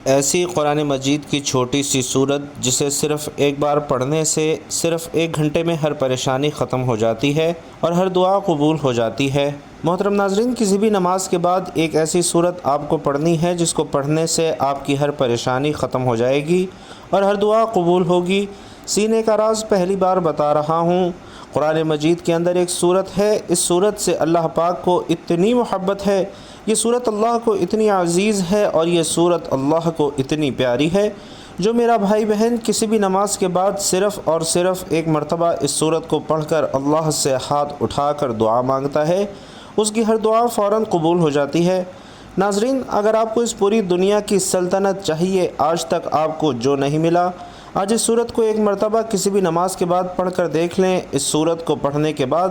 ایسی قرآن مجید کی چھوٹی سی صورت جسے صرف ایک بار پڑھنے سے صرف 1 گھنٹے میں ہر پریشانی ختم ہو جاتی ہے اور ہر دعا قبول ہو جاتی ہے۔ محترم ناظرین، کسی بھی نماز کے بعد ایک ایسی صورت آپ کو پڑھنی ہے جس کو پڑھنے سے آپ کی ہر پریشانی ختم ہو جائے گی اور ہر دعا قبول ہوگی۔ سینے کا راز پہلی بار بتا رہا ہوں۔ قرآن مجید کے اندر ایک صورت ہے، اس صورت سے اللہ پاک کو اتنی محبت ہے، یہ صورت اللہ کو اتنی عزیز ہے اور یہ صورت اللہ کو اتنی پیاری ہے۔ جو میرا بھائی بہن کسی بھی نماز کے بعد صرف اور صرف ایک مرتبہ اس صورت کو پڑھ کر اللہ سے ہاتھ اٹھا کر دعا مانگتا ہے، اس کی ہر دعا فوراً قبول ہو جاتی ہے۔ ناظرین، اگر آپ کو اس پوری دنیا کی سلطنت چاہیے، آج تک آپ کو جو نہیں ملا، آج اس صورت کو ایک مرتبہ کسی بھی نماز کے بعد پڑھ کر دیکھ لیں۔ اس صورت کو پڑھنے کے بعد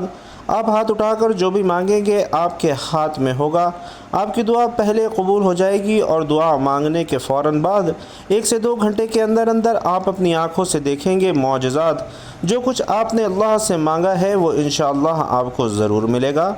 آپ ہاتھ اٹھا کر جو بھی مانگیں گے آپ کے ہاتھ میں ہوگا۔ آپ کی دعا پہلے قبول ہو جائے گی اور دعا مانگنے کے فوراً بعد 1 سے 2 گھنٹے کے اندر اندر آپ اپنی آنکھوں سے دیکھیں گے معجزات۔ جو کچھ آپ نے اللہ سے مانگا ہے وہ انشاءاللہ آپ کو ضرور ملے گا۔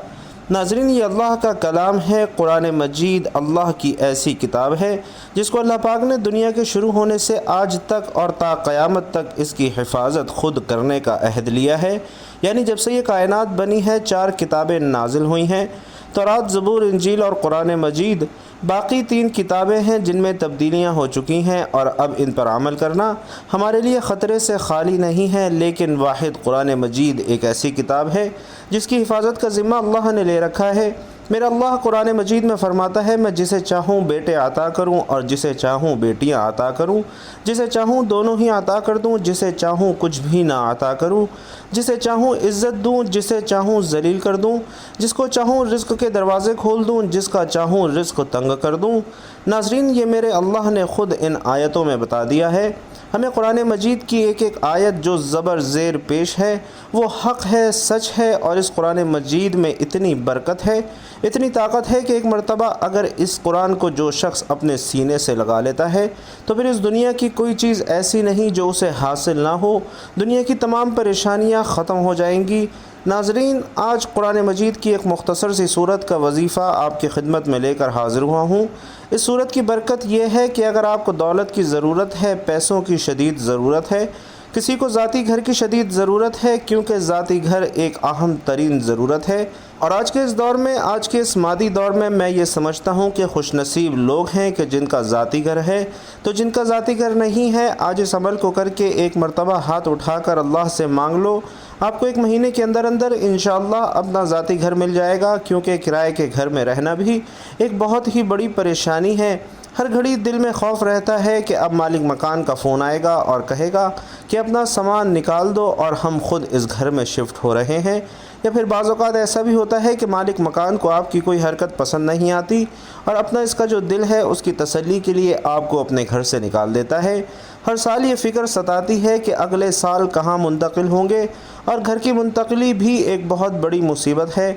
ناظرین، یہ اللہ کا کلام ہے۔ قرآن مجید اللہ کی ایسی کتاب ہے جس کو اللہ پاک نے دنیا کے شروع ہونے سے آج تک اور تا قیامت تک اس کی حفاظت خود کرنے کا عہد لیا ہے۔ یعنی جب سے یہ کائنات بنی ہے 4 کتابیں نازل ہوئی ہیں، تورات، زبور، انجیل اور قرآن مجید۔ باقی 3 کتابیں ہیں جن میں تبدیلیاں ہو چکی ہیں اور اب ان پر عمل کرنا ہمارے لیے خطرے سے خالی نہیں ہے، لیکن واحد قرآن مجید ایک ایسی کتاب ہے جس کی حفاظت کا ذمہ اللہ نے لے رکھا ہے۔ میرا اللہ قرآن مجید میں فرماتا ہے، میں جسے چاہوں بیٹے عطا کروں اور جسے چاہوں بیٹیاں عطا کروں، جسے چاہوں دونوں ہی عطا کر دوں، جسے چاہوں کچھ بھی نہ عطا کروں، جسے چاہوں عزت دوں، جسے چاہوں ذلیل کر دوں، جس کو چاہوں رزق کے دروازے کھول دوں، جس کا چاہوں رزق تنگ کر دوں۔ ناظرین، یہ میرے اللہ نے خود ان آیتوں میں بتا دیا ہے۔ ہمیں قرآن مجید کی ایک ایک آیت جو زبر زیر پیش ہے وہ حق ہے، سچ ہے، اور اس قرآن مجید میں اتنی برکت ہے، اتنی طاقت ہے کہ ایک مرتبہ اگر اس قرآن کو جو شخص اپنے سینے سے لگا لیتا ہے تو پھر اس دنیا کی کوئی چیز ایسی نہیں جو اسے حاصل نہ ہو، دنیا کی تمام پریشانیاں ختم ہو جائیں گی۔ ناظرین، آج قرآن مجید کی ایک مختصر سی صورت کا وظیفہ آپ کی خدمت میں لے کر حاضر ہوا ہوں۔ اس صورت کی برکت یہ ہے کہ اگر آپ کو دولت کی ضرورت ہے، پیسوں کی شدید ضرورت ہے، کسی کو ذاتی گھر کی شدید ضرورت ہے، کیونکہ ذاتی گھر ایک اہم ترین ضرورت ہے، اور آج کے اس دور میں، آج کے اس مادی دور میں یہ سمجھتا ہوں کہ خوش نصیب لوگ ہیں کہ جن کا ذاتی گھر ہے۔ تو جن کا ذاتی گھر نہیں ہے، آج اس عمل کو کر کے ایک مرتبہ ہاتھ اٹھا کر اللہ سے مانگ لو، آپ کو 1 مہینے کے اندر اندر انشاءاللہ اپنا ذاتی گھر مل جائے گا، کیونکہ کرائے کے گھر میں رہنا بھی ایک بہت ہی بڑی پریشانی ہے۔ ہر گھڑی دل میں خوف رہتا ہے کہ اب مالک مکان کا فون آئے گا اور کہے گا کہ اپنا سامان نکال دو اور ہم خود اس گھر میں شفٹ ہو رہے ہیں، یا پھر بعض اوقات ایسا بھی ہوتا ہے کہ مالک مکان کو آپ کی کوئی حرکت پسند نہیں آتی اور اپنا اس کا جو دل ہے اس کی تسلی کے لیے آپ کو اپنے گھر سے نکال دیتا ہے۔ ہر سال یہ فکر ستاتی ہے کہ اگلے سال کہاں منتقل ہوں گے، اور گھر کی منتقلی بھی ایک بہت بڑی مصیبت ہے۔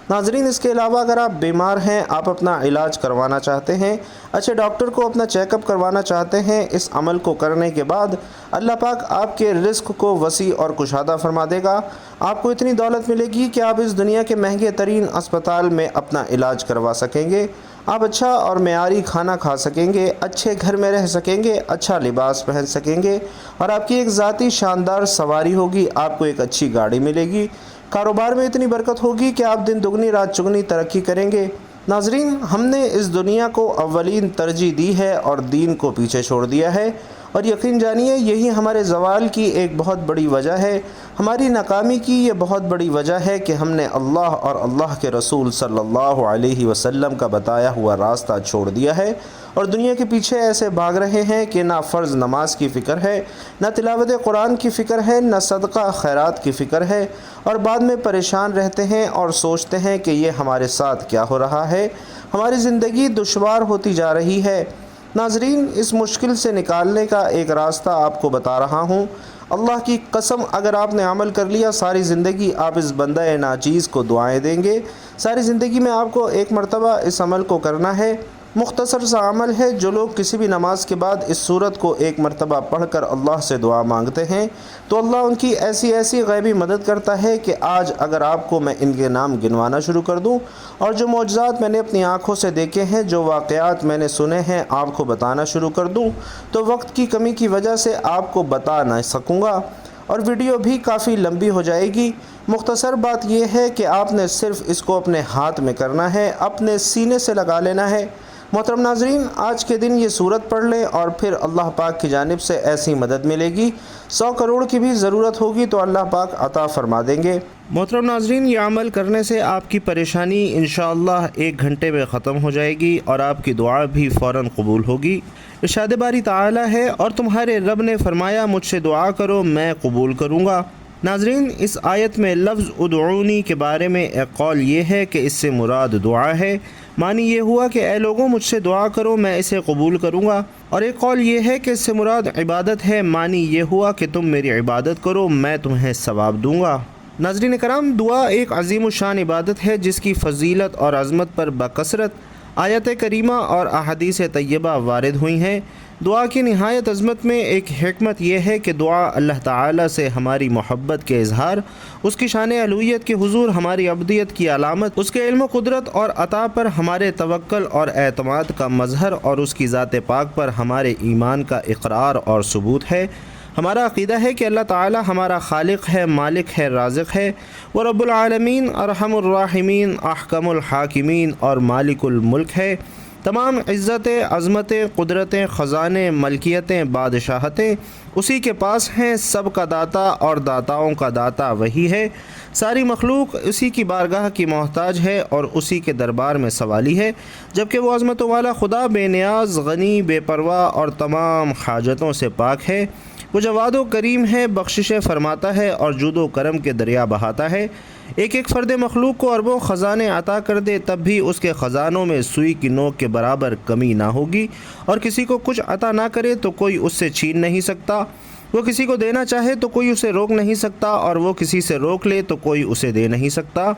ناظرین، اس کے علاوہ اگر آپ بیمار ہیں، آپ اپنا علاج کروانا چاہتے ہیں، اچھے ڈاکٹر کو اپنا چیک اپ کروانا چاہتے ہیں، اس عمل کو کرنے کے بعد اللہ پاک آپ کے رزق کو وسیع اور کشادہ فرما دے گا۔ آپ کو اتنی دولت ملے گی کہ آپ اس دنیا کے مہنگے ترین اسپتال میں اپنا علاج کروا سکیں گے، آپ اچھا اور معیاری کھانا کھا سکیں گے، اچھے گھر میں رہ سکیں گے، اچھا لباس پہن سکیں گے، اور آپ کی ایک ذاتی شاندار سواری ہوگی، آپ کو ایک اچھی گاڑی ملے گی۔ کاروبار میں اتنی برکت ہوگی کہ آپ دن دگنی رات چگنی ترقی کریں گے۔ ناظرین، ہم نے اس دنیا کو اولین ترجیح دی ہے اور دین کو پیچھے چھوڑ دیا ہے، اور یقین جانیے یہی ہمارے زوال کی ایک بہت بڑی وجہ ہے، ہماری ناکامی کی یہ بہت بڑی وجہ ہے کہ ہم نے اللہ اور اللہ کے رسول صلی اللہ علیہ وسلم کا بتایا ہوا راستہ چھوڑ دیا ہے اور دنیا کے پیچھے ایسے بھاگ رہے ہیں کہ نہ فرض نماز کی فکر ہے، نہ تلاوت قرآن کی فکر ہے، نہ صدقہ خیرات کی فکر ہے، اور بعد میں پریشان رہتے ہیں اور سوچتے ہیں کہ یہ ہمارے ساتھ کیا ہو رہا ہے، ہماری زندگی دشوار ہوتی جا رہی ہے۔ ناظرین، اس مشکل سے نکالنے کا ایک راستہ آپ کو بتا رہا ہوں۔ اللہ کی قسم، اگر آپ نے عمل کر لیا، ساری زندگی آپ اس بندہ ناچیز کو دعائیں دیں گے۔ ساری زندگی میں آپ کو ایک مرتبہ اس عمل کو کرنا ہے۔ مختصر سا عمل ہے۔ جو لوگ کسی بھی نماز کے بعد اس سورت کو ایک مرتبہ پڑھ کر اللہ سے دعا مانگتے ہیں تو اللہ ان کی ایسی ایسی غیبی مدد کرتا ہے کہ آج اگر آپ کو میں ان کے نام گنوانا شروع کر دوں اور جو معجزات میں نے اپنی آنکھوں سے دیکھے ہیں، جو واقعات میں نے سنے ہیں، آپ کو بتانا شروع کر دوں تو وقت کی کمی کی وجہ سے آپ کو بتا نہ سکوں گا اور ویڈیو بھی کافی لمبی ہو جائے گی۔ مختصر بات یہ ہے کہ آپ نے صرف اس کو اپنے ہاتھ میں کرنا ہے، اپنے سینے سے لگا لینا ہے۔ محترم ناظرین، آج کے دن یہ سورت پڑھ لیں اور پھر اللہ پاک کی جانب سے ایسی مدد ملے گی، 100 کروڑ کی بھی ضرورت ہوگی تو اللہ پاک عطا فرما دیں گے۔ محترم ناظرین، یہ عمل کرنے سے آپ کی پریشانی انشاءاللہ 1 گھنٹے میں ختم ہو جائے گی اور آپ کی دعا بھی فوراً قبول ہوگی۔ ارشاد باری تعالی ہے، اور تمہارے رب نے فرمایا مجھ سے دعا کرو میں قبول کروں گا۔ ناظرین، اس آیت میں لفظ ادعونی کے بارے میں ایک قول یہ ہے کہ اس سے مراد دعا ہے، معنی یہ ہوا کہ اے لوگوں مجھ سے دعا کرو میں اسے قبول کروں گا، اور ایک قول یہ ہے کہ اس سے مراد عبادت ہے، معنی یہ ہوا کہ تم میری عبادت کرو میں تمہیں ثواب دوں گا۔ ناظرین کرام، دعا ایک عظیم الشان عبادت ہے جس کی فضیلت اور عظمت پر بکثرت آیت کریمہ اور احادیث طیبہ وارد ہوئی ہیں۔ دعا کی نہایت عظمت میں ایک حکمت یہ ہے کہ دعا اللہ تعالیٰ سے ہماری محبت کے اظہار، اس کی شان الوہیت کے حضور ہماری عبدیت کی علامت، اس کے علم و قدرت اور عطا پر ہمارے توکل اور اعتماد کا مظہر اور اس کی ذات پاک پر ہمارے ایمان کا اقرار اور ثبوت ہے۔ ہمارا عقیدہ ہے کہ اللہ تعالی ہمارا خالق ہے، مالک ہے، رازق ہے، وہ رب العالمین، ارحم الراحمین، احکم الحاکمین اور مالک الملک ہے۔ تمام عزتیں، عظمتیں، قدرتیں، خزانے، ملکیتیں، بادشاہتیں اسی کے پاس ہیں۔ سب کا داتا اور داتاؤں کا داتا وہی ہے۔ ساری مخلوق اسی کی بارگاہ کی محتاج ہے اور اسی کے دربار میں سوالی ہے، جبکہ وہ عظمتوں والا خدا بے نیاز، غنی، بے پرواہ اور تمام حاجتوں سے پاک ہے۔ وہ جواد و کریم ہے، بخششیں فرماتا ہے اور جود و کرم کے دریا بہاتا ہے۔ ایک ایک فرد مخلوق کو اربوں خزانے عطا کر دے تب بھی اس کے خزانوں میں سوئی کی نوک کے برابر کمی نہ ہوگی، اور کسی کو کچھ عطا نہ کرے تو کوئی اس سے چھین نہیں سکتا۔ وہ کسی کو دینا چاہے تو کوئی اسے روک نہیں سکتا، اور وہ کسی سے روک لے تو کوئی اسے دے نہیں سکتا۔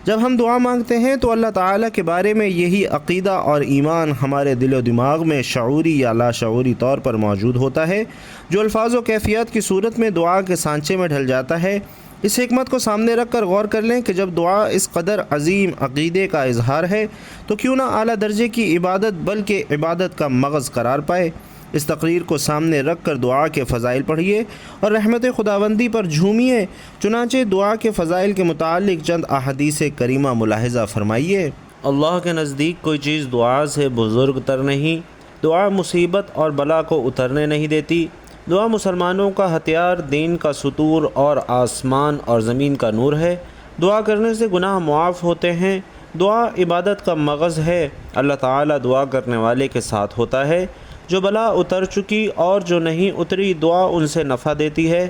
جب ہم دعا مانگتے ہیں تو اللہ تعالیٰ کے بارے میں یہی عقیدہ اور ایمان ہمارے دل و دماغ میں شعوری یا لاشعوری طور پر موجود ہوتا ہے، جو الفاظ و کیفیات کی صورت میں دعا کے سانچے میں ڈھل جاتا ہے۔ اس حکمت کو سامنے رکھ کر غور کر لیں کہ جب دعا اس قدر عظیم عقیدے کا اظہار ہے تو کیوں نہ اعلیٰ درجے کی عبادت بلکہ عبادت کا مغز قرار پائے۔ اس تقریر کو سامنے رکھ کر دعا کے فضائل پڑھیے اور رحمت خداوندی پر جھومیے۔ چنانچہ دعا کے فضائل کے متعلق چند احادیث کریمہ ملاحظہ فرمائیے۔ اللہ کے نزدیک کوئی چیز دعا سے بزرگ تر نہیں۔ دعا مصیبت اور بلا کو اترنے نہیں دیتی۔ دعا مسلمانوں کا ہتھیار، دین کا ستور اور آسمان اور زمین کا نور ہے۔ دعا کرنے سے گناہ معاف ہوتے ہیں۔ دعا عبادت کا مغز ہے۔ اللہ تعالیٰ دعا کرنے والے کے ساتھ ہوتا ہے۔ جو بلا اتر چکی اور جو نہیں اتری دعا ان سے نفع دیتی ہے۔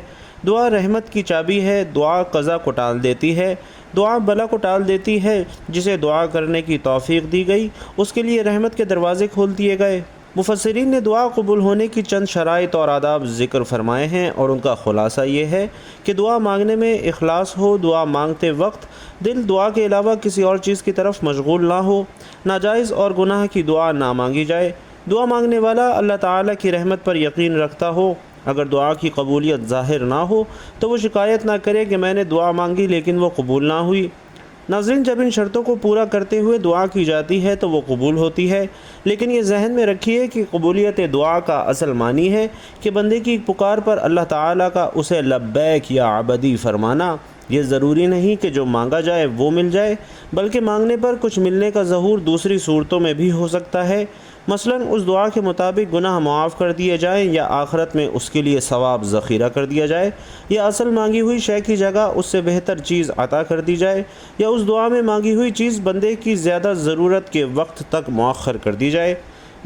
دعا رحمت کی چابی ہے۔ دعا قضا کو ٹال دیتی ہے۔ دعا بلا کو ٹال دیتی ہے۔ جسے دعا کرنے کی توفیق دی گئی اس کے لیے رحمت کے دروازے کھول دیے گئے۔ مفسرین نے دعا قبول ہونے کی چند شرائط اور آداب ذکر فرمائے ہیں، اور ان کا خلاصہ یہ ہے کہ دعا مانگنے میں اخلاص ہو، دعا مانگتے وقت دل دعا کے علاوہ کسی اور چیز کی طرف مشغول نہ ہو، ناجائز اور گناہ کی دعا نہ مانگی جائے، دعا مانگنے والا اللہ تعالیٰ کی رحمت پر یقین رکھتا ہو۔ اگر دعا کی قبولیت ظاہر نہ ہو تو وہ شکایت نہ کرے کہ میں نے دعا مانگی لیکن وہ قبول نہ ہوئی۔ ناظرین، جب ان شرطوں کو پورا کرتے ہوئے دعا کی جاتی ہے تو وہ قبول ہوتی ہے، لیکن یہ ذہن میں رکھیے کہ قبولیت دعا کا اصل معنی ہے کہ بندے کی پکار پر اللہ تعالیٰ کا اسے لبیک یا عبدی فرمانا۔ یہ ضروری نہیں کہ جو مانگا جائے وہ مل جائے، بلکہ مانگنے پر کچھ ملنے کا ظہور دوسری صورتوں میں بھی ہو سکتا ہے۔ مثلا اس دعا کے مطابق گناہ معاف کر دیے جائیں، یا آخرت میں اس کے لیے ثواب ذخیرہ کر دیا جائے، یا اصل مانگی ہوئی شے کی جگہ اس سے بہتر چیز عطا کر دی جائے، یا اس دعا میں مانگی ہوئی چیز بندے کی زیادہ ضرورت کے وقت تک مؤخر کر دی جائے۔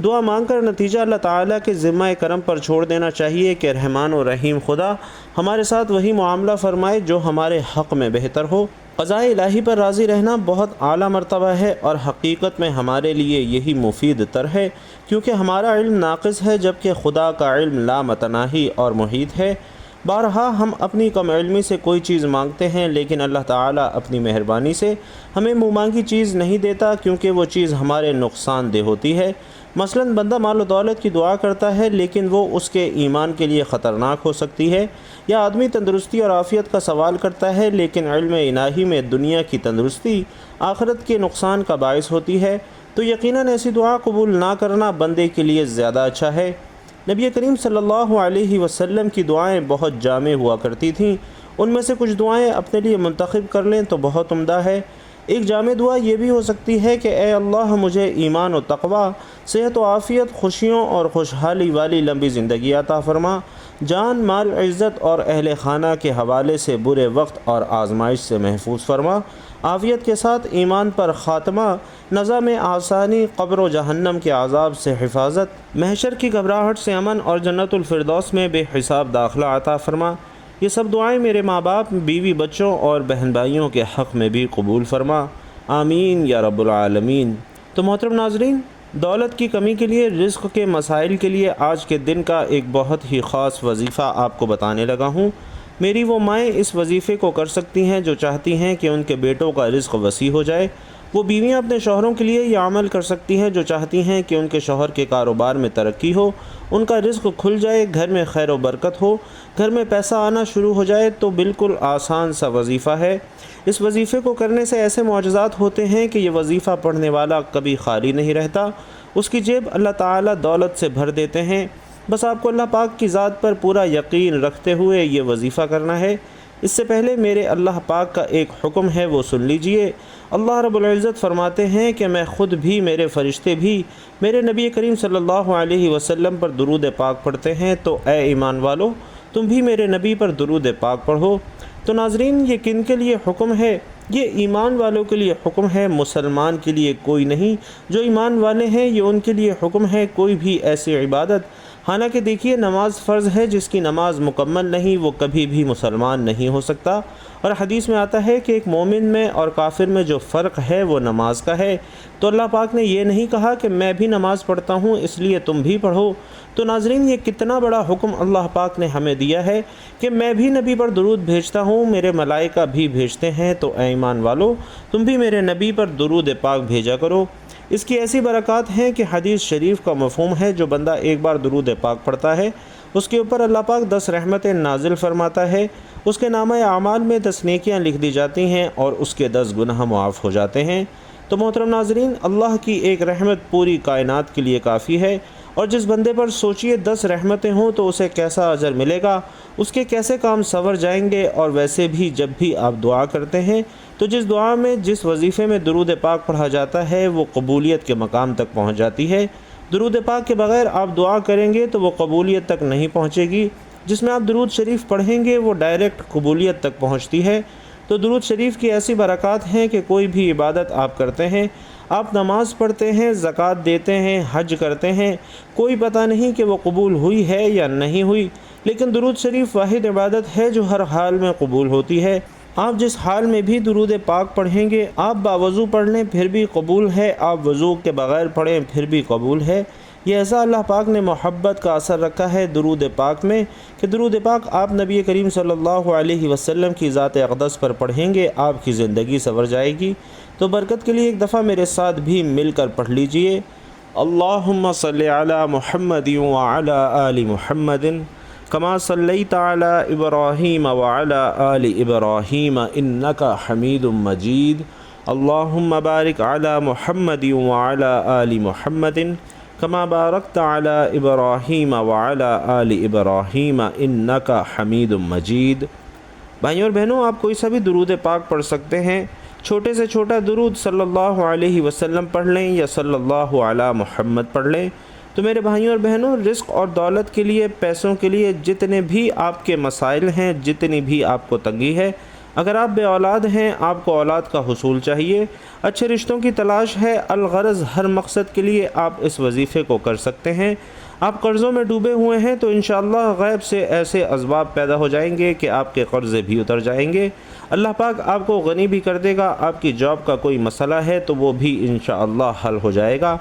دعا مانگ کر نتیجہ اللہ تعالیٰ کے ذمہ کرم پر چھوڑ دینا چاہیے کہ رحمان و رحیم خدا ہمارے ساتھ وہی معاملہ فرمائے جو ہمارے حق میں بہتر ہو۔ قضاء الہی پر راضی رہنا بہت اعلیٰ مرتبہ ہے، اور حقیقت میں ہمارے لیے یہی مفید تر ہے، کیونکہ ہمارا علم ناقص ہے جبکہ خدا کا علم لا متناہی اور محیط ہے۔ بارہا ہم اپنی کم علمی سے کوئی چیز مانگتے ہیں، لیکن اللہ تعالیٰ اپنی مہربانی سے ہمیں منہ مانگی چیز نہیں دیتا، کیونکہ وہ چیز ہمارے نقصان دہ ہوتی ہے۔ مثلاً بندہ مال و دولت کی دعا کرتا ہے، لیکن وہ اس کے ایمان کے لیے خطرناک ہو سکتی ہے، یا آدمی تندرستی اور عافیت کا سوال کرتا ہے، لیکن علم الہی میں دنیا کی تندرستی آخرت کے نقصان کا باعث ہوتی ہے، تو یقیناً ایسی دعا قبول نہ کرنا بندے کے لیے زیادہ اچھا ہے۔ نبی کریم صلی اللہ علیہ وسلم کی دعائیں بہت جامع ہوا کرتی تھیں، ان میں سے کچھ دعائیں اپنے لیے منتخب کر لیں تو بہت عمدہ ہے۔ ایک جامع دعا یہ بھی ہو سکتی ہے کہ اے اللہ مجھے ایمان و تقوی، صحت و عافیت، خوشیوں اور خوشحالی والی لمبی زندگی عطا فرما، جان مال عزت اور اہل خانہ کے حوالے سے برے وقت اور آزمائش سے محفوظ فرما، عافیت کے ساتھ ایمان پر خاتمہ، نظام آسانی، قبر و جہنم کے عذاب سے حفاظت، محشر کی گھبراہٹ سے امن اور جنت الفردوس میں بے حساب داخلہ عطا فرما۔ یہ سب دعائیں میرے ماں باپ، بیوی بچوں اور بہن بھائیوں کے حق میں بھی قبول فرما، آمین یا رب العالمین۔ تو محترم ناظرین، دولت کی کمی کے لیے، رزق کے مسائل کے لیے آج کے دن کا ایک بہت ہی خاص وظیفہ آپ کو بتانے لگا ہوں۔ میری وہ مائیں اس وظیفے کو کر سکتی ہیں جو چاہتی ہیں کہ ان کے بیٹوں کا رزق وسیع ہو جائے۔ وہ بیویاں اپنے شوہروں کے لیے یہ عمل کر سکتی ہیں جو چاہتی ہیں کہ ان کے شوہر کے کاروبار میں ترقی ہو، ان کا رزق کھل جائے، گھر میں خیر و برکت ہو، گھر میں پیسہ آنا شروع ہو جائے۔ تو بالکل آسان سا وظیفہ ہے۔ اس وظیفے کو کرنے سے ایسے معجزات ہوتے ہیں کہ یہ وظیفہ پڑھنے والا کبھی خالی نہیں رہتا، اس کی جیب اللہ تعالیٰ دولت سے بھر دیتے ہیں۔ بس آپ کو اللہ پاک کی ذات پر پورا یقین رکھتے ہوئے یہ وظیفہ کرنا ہے۔ اس سے پہلے میرے اللہ پاک کا ایک حکم ہے، وہ سن لیجئے۔ اللہ رب العزت فرماتے ہیں کہ میں خود بھی، میرے فرشتے بھی میرے نبی کریم صلی اللہ علیہ وسلم پر درود پاک پڑھتے ہیں، تو اے ایمان والو تم بھی میرے نبی پر درود پاک پڑھو۔ تو ناظرین، یہ کن کے لیے حکم ہے؟ یہ ایمان والوں کے لیے حکم ہے، مسلمان کے لیے کوئی نہیں۔ جو ایمان والے ہیں یہ ان کے لیے حکم ہے، کوئی بھی ایسی عبادت، حالانکہ دیکھیے نماز فرض ہے، جس کی نماز مکمل نہیں وہ کبھی بھی مسلمان نہیں ہو سکتا۔ اور حدیث میں آتا ہے کہ ایک مومن میں اور کافر میں جو فرق ہے وہ نماز کا ہے۔ تو اللہ پاک نے یہ نہیں کہا کہ میں بھی نماز پڑھتا ہوں اس لیے تم بھی پڑھو۔ تو ناظرین، یہ کتنا بڑا حکم اللہ پاک نے ہمیں دیا ہے کہ میں بھی نبی پر درود بھیجتا ہوں، میرے ملائکہ بھی بھیجتے ہیں، تو اے ایمان والو تم بھی میرے نبی پر درود پاک بھیجا کرو۔ اس کی ایسی برکات ہیں کہ حدیث شریف کا مفہوم ہے، جو بندہ ایک بار درود پاک پڑھتا ہے اس کے اوپر اللہ پاک 10 رحمتیں نازل فرماتا ہے، اس کے نامہ اعمال میں 10 نیکیاں لکھ دی جاتی ہیں اور اس کے 10 گناہ معاف ہو جاتے ہیں۔ تو محترم ناظرین، اللہ کی ایک رحمت پوری کائنات کے لیے کافی ہے، اور جس بندے پر سوچئے 10 رحمتیں ہوں تو اسے کیسا اجر ملے گا، اس کے کیسے کام سنور جائیں گے۔ اور ویسے بھی جب بھی آپ دعا کرتے ہیں تو جس دعا میں، جس وظیفے میں درود پاک پڑھا جاتا ہے وہ قبولیت کے مقام تک پہنچ جاتی ہے۔ درود پاک کے بغیر آپ دعا کریں گے تو وہ قبولیت تک نہیں پہنچے گی، جس میں آپ درود شریف پڑھیں گے وہ ڈائریکٹ قبولیت تک پہنچتی ہے۔ تو درود شریف کی ایسی برکات ہیں کہ کوئی بھی عبادت آپ کرتے ہیں، آپ نماز پڑھتے ہیں، زکوٰۃ دیتے ہیں، حج کرتے ہیں، کوئی پتہ نہیں کہ وہ قبول ہوئی ہے یا نہیں ہوئی، لیکن درود شریف واحد عبادت ہے جو ہر حال میں قبول ہوتی ہے۔ آپ جس حال میں بھی درود پاک پڑھیں گے، آپ باوضو پڑھ لیں پھر بھی قبول ہے، آپ وضو کے بغیر پڑھیں پھر بھی قبول ہے۔ یہ ایسا اللہ پاک نے محبت کا اثر رکھا ہے درود پاک میں کہ درود پاک آپ نبی کریم صلی اللہ علیہ وسلم کی ذات اقدس پر پڑھیں گے، آپ کی زندگی سنور جائے گی۔ تو برکت کے لیے ایک دفعہ میرے ساتھ بھی مل کر پڑھ لیجئے، اللہم صلی علی محمد وعلی آل محمد کما صلیت علی ابراہیم وعلی آل ابراہیم انک حمید مجید، اللہم بارک علی محمد وعلی آل محمد کما بارکت علی ابراہیم وعلی آل ابراہیم انک حمید مجید۔ بھائیوں اور بہنوں، آپ کوئی سا بھی درود پاک پڑھ سکتے ہیں، چھوٹے سے چھوٹا درود صلی اللہ علیہ وسلم پڑھ لیں یا صلی اللہ علی محمد پڑھ لیں۔ تو میرے بھائیوں اور بہنوں، رزق اور دولت کے لیے، پیسوں کے لیے جتنے بھی آپ کے مسائل ہیں، جتنی بھی آپ کو تنگی ہے، اگر آپ بے اولاد ہیں، آپ کو اولاد کا حصول چاہیے، اچھے رشتوں کی تلاش ہے، الغرض ہر مقصد کے لیے آپ اس وظیفے کو کر سکتے ہیں۔ آپ قرضوں میں ڈوبے ہوئے ہیں تو انشاءاللہ غیب سے ایسے اسباب پیدا ہو جائیں گے کہ آپ کے قرضے بھی اتر جائیں گے، اللہ پاک آپ کو غنی بھی کر دے گا۔ آپ کی جاب کا کوئی مسئلہ ہے تو وہ بھی انشاءاللہ حل ہو جائے گا۔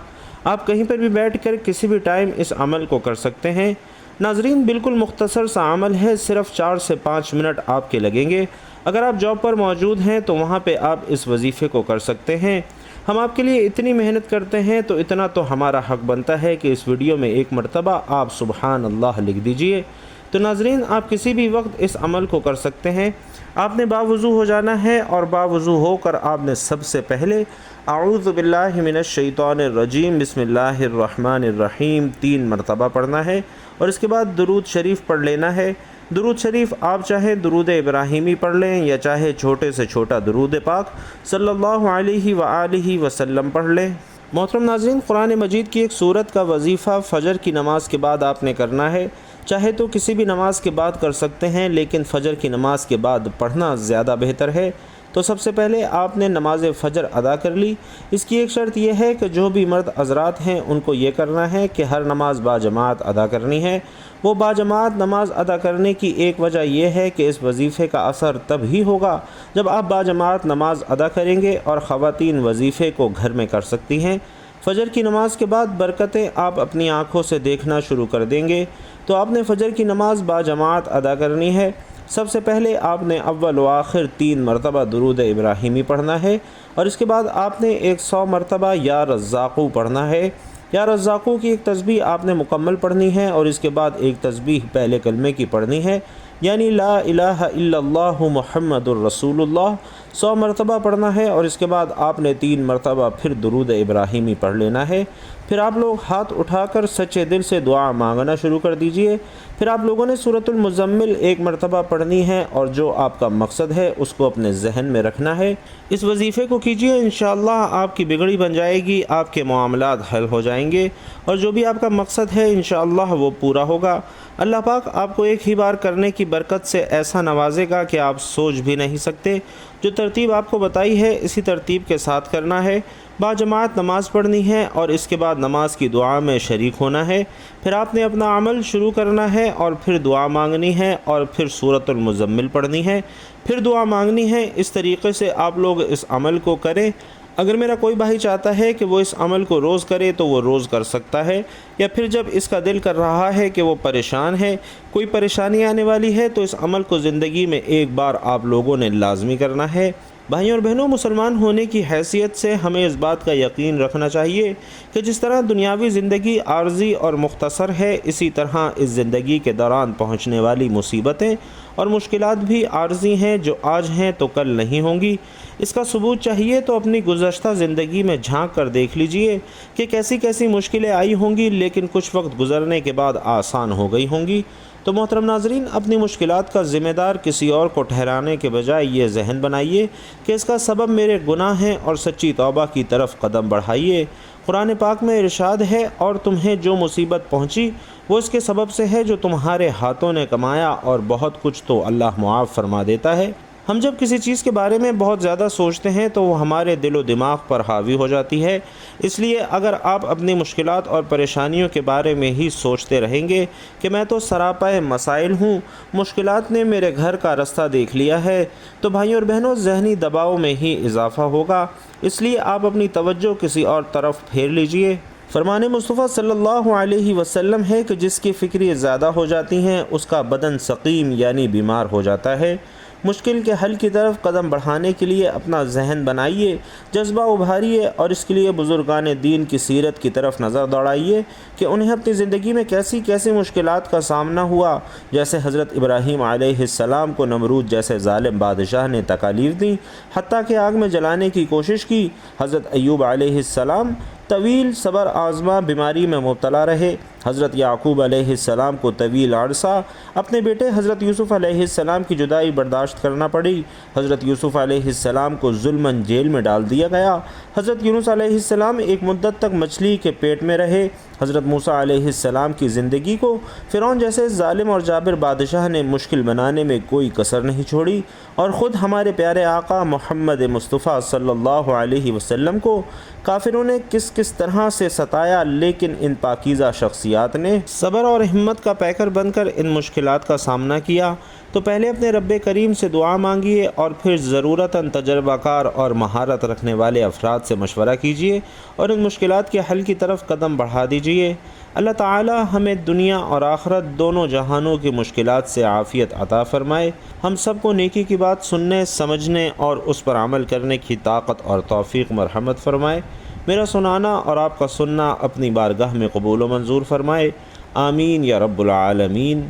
آپ کہیں پر بھی بیٹھ کر کسی بھی ٹائم اس عمل کو کر سکتے ہیں۔ ناظرین بالکل مختصر سا عمل ہے، صرف 4 سے 5 منٹ آپ کے لگیں گے۔ اگر آپ جاب پر موجود ہیں تو وہاں پہ آپ اس وظیفے کو کر سکتے ہیں۔ ہم آپ کے لیے اتنی محنت کرتے ہیں تو اتنا تو ہمارا حق بنتا ہے کہ اس ویڈیو میں ایک مرتبہ آپ سبحان اللہ لکھ دیجئے۔ تو ناظرین آپ کسی بھی وقت اس عمل کو کر سکتے ہیں۔ آپ نے باوضو ہو جانا ہے اور باوضو ہو کر آپ نے سب سے پہلے اعوذ باللہ من الشیطان الرجیم بسم اللہ الرحمن الرحیم 3 مرتبہ پڑھنا ہے، اور اس کے بعد درود شریف پڑھ لینا ہے۔ درود شریف آپ چاہے درود ابراہیمی پڑھ لیں یا چاہے چھوٹے سے چھوٹا درود پاک صلی اللہ علیہ وآلہ وسلم پڑھ لیں۔ محترم ناظرین قرآن مجید کی ایک سورت کا وظیفہ فجر کی نماز کے بعد آپ نے کرنا ہے، چاہے تو کسی بھی نماز کے بعد کر سکتے ہیں، لیکن فجر کی نماز کے بعد پڑھنا زیادہ بہتر ہے۔ تو سب سے پہلے آپ نے نماز فجر ادا کر لی۔ اس کی ایک شرط یہ ہے کہ جو بھی مرد حضرات ہیں ان کو یہ کرنا ہے کہ ہر نماز باجماعت ادا کرنی ہے۔ وہ باجماعت نماز ادا کرنے کی ایک وجہ یہ ہے کہ اس وظیفے کا اثر تب ہی ہوگا جب آپ باجماعت نماز ادا کریں گے، اور خواتین وظیفے کو گھر میں کر سکتی ہیں۔ فجر کی نماز کے بعد برکتیں آپ اپنی آنکھوں سے دیکھنا شروع کر دیں گے۔ تو آپ نے فجر کی نماز باجماعت ادا کرنی ہے۔ سب سے پہلے آپ نے اول و آخر 3 مرتبہ درود ابراہیمی پڑھنا ہے، اور اس کے بعد آپ نے 100 مرتبہ یا رزاقو پڑھنا ہے۔ یا رزاقو کی ایک تسبیح آپ نے مکمل پڑھنی ہے، اور اس کے بعد ایک تسبیح پہلے کلمے کی پڑھنی ہے، یعنی لا الہ الا اللہ محمد الرسول اللہ 100 مرتبہ پڑھنا ہے، اور اس کے بعد آپ نے 3 مرتبہ پھر درود ابراہیمی پڑھ لینا ہے۔ پھر آپ لوگ ہاتھ اٹھا کر سچے دل سے دعا مانگنا شروع کر دیجئے۔ پھر آپ لوگوں نے سورۃ المزمل 1 مرتبہ پڑھنی ہے، اور جو آپ کا مقصد ہے اس کو اپنے ذہن میں رکھنا ہے۔ اس وظیفے کو کیجئے، انشاءاللہ آپ کی بگڑی بن جائے گی، آپ کے معاملات حل ہو جائیں گے، اور جو بھی آپ کا مقصد ہے انشاءاللہ وہ پورا ہوگا۔ اللہ پاک آپ کو ایک ہی بار کرنے کی برکت سے ایسا نوازے گا کہ آپ سوچ بھی نہیں سکتے۔ جو ترتیب آپ کو بتائی ہے اسی ترتیب کے ساتھ کرنا ہے۔ باجماعت نماز پڑھنی ہے، اور اس کے بعد نماز کی دعا میں شریک ہونا ہے۔ پھر آپ نے اپنا عمل شروع کرنا ہے، اور پھر دعا مانگنی ہے، اور پھر سورۃ المزمل پڑھنی ہے، پھر دعا مانگنی ہے۔ اس طریقے سے آپ لوگ اس عمل کو کریں۔ اگر میرا کوئی بھائی چاہتا ہے کہ وہ اس عمل کو روز کرے تو وہ روز کر سکتا ہے، یا پھر جب اس کا دل کر رہا ہے کہ وہ پریشان ہے، کوئی پریشانی آنے والی ہے، تو اس عمل کو زندگی میں ایک بار آپ لوگوں نے لازمی کرنا ہے۔ بھائیوں اور بہنوں، مسلمان ہونے کی حیثیت سے ہمیں اس بات کا یقین رکھنا چاہیے کہ جس طرح دنیاوی زندگی عارضی اور مختصر ہے، اسی طرح اس زندگی کے دوران پہنچنے والی مصیبتیں اور مشکلات بھی عارضی ہیں، جو آج ہیں تو کل نہیں ہوں گی۔ اس کا ثبوت چاہیے تو اپنی گزشتہ زندگی میں جھانک کر دیکھ لیجئے کہ کیسی کیسی مشکلیں آئی ہوں گی، لیکن کچھ وقت گزرنے کے بعد آسان ہو گئی ہوں گی۔ تو محترم ناظرین، اپنی مشکلات کا ذمہ دار کسی اور کو ٹھہرانے کے بجائے یہ ذہن بنائیے کہ اس کا سبب میرے گناہ ہیں، اور سچی توبہ کی طرف قدم بڑھائیے۔ قرآن پاک میں ارشاد ہے، اور تمہیں جو مصیبت پہنچی وہ اس کے سبب سے ہے جو تمہارے ہاتھوں نے کمایا، اور بہت کچھ تو اللہ معاف فرما دیتا ہے۔ ہم جب کسی چیز کے بارے میں بہت زیادہ سوچتے ہیں تو وہ ہمارے دل و دماغ پر حاوی ہو جاتی ہے۔ اس لیے اگر آپ اپنی مشکلات اور پریشانیوں کے بارے میں ہی سوچتے رہیں گے کہ میں تو سراپے مسائل ہوں، مشکلات نے میرے گھر کا رستہ دیکھ لیا ہے، تو بھائیوں اور بہنوں ذہنی دباؤ میں ہی اضافہ ہوگا۔ اس لیے آپ اپنی توجہ کسی اور طرف پھیر لیجئے۔ فرمان مصطفیٰ صلی اللہ علیہ وسلم ہے کہ جس کی فکریں زیادہ ہو جاتی ہیں اس کا بدن سقیم یعنی بیمار ہو جاتا ہے۔ مشکل کے حل کی طرف قدم بڑھانے کے لیے اپنا ذہن بنائیے، جذبہ ابھاریے، اور اس کے لیے بزرگان دین کی سیرت کی طرف نظر دوڑائیے کہ انہیں اپنی زندگی میں کیسی کیسی مشکلات کا سامنا ہوا۔ جیسے حضرت ابراہیم علیہ السلام کو نمرود جیسے ظالم بادشاہ نے تکالیف دیں، حتیٰ کہ آگ میں جلانے کی کوشش کی۔ حضرت ایوب علیہ السلام طویل صبر آزما بیماری میں مبتلا رہے۔ حضرت یعقوب علیہ السلام کو طویل عرصہ اپنے بیٹے حضرت یوسف علیہ السلام کی جدائی برداشت کرنا پڑی۔ حضرت یوسف علیہ السلام کو ظلماً جیل میں ڈال دیا گیا۔ حضرت یونس علیہ السلام ایک مدت تک مچھلی کے پیٹ میں رہے۔ حضرت موسیٰ علیہ السلام کی زندگی کو فرعون جیسے ظالم اور جابر بادشاہ نے مشکل بنانے میں کوئی کسر نہیں چھوڑی، اور خود ہمارے پیارے آقا محمد مصطفیٰ صلی اللہ علیہ وسلم کو کافروں نے کس کس طرح سے ستایا، لیکن ان پاکیزہ شخصیات نے صبر اور ہمت کا پیکر بن کر ان مشکلات کا سامنا کیا۔ تو پہلے اپنے رب کریم سے دعا مانگیے اور پھر ضرورتاً تجربہ کار اور مہارت رکھنے والے افراد سے مشورہ کیجیے اور ان مشکلات کے حل کی طرف قدم بڑھا دیجیے۔ اللہ تعالی ہمیں دنیا اور آخرت دونوں جہانوں کی مشکلات سے عافیت عطا فرمائے۔ ہم سب کو نیکی کی بات سننے، سمجھنے اور اس پر عمل کرنے کی طاقت اور توفیق مرحمت فرمائے۔ میرا سنانا اور آپ کا سننا اپنی بارگاہ میں قبول و منظور فرمائے، آمین یا رب العالمین۔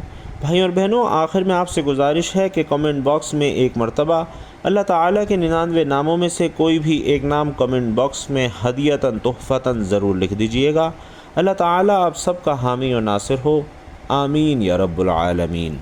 بھائیوں اور بہنوں، آخر میں آپ سے گزارش ہے کہ کمنٹ باکس میں ایک مرتبہ اللہ تعالیٰ کے 99 ناموں میں سے کوئی بھی ایک نام کمنٹ باکس میں ہدیۃً تحفۃً ضرور لکھ دیجئے گا۔ اللہ تعالیٰ آپ سب کا حامی و ناصر ہو، آمین یا رب العالمین۔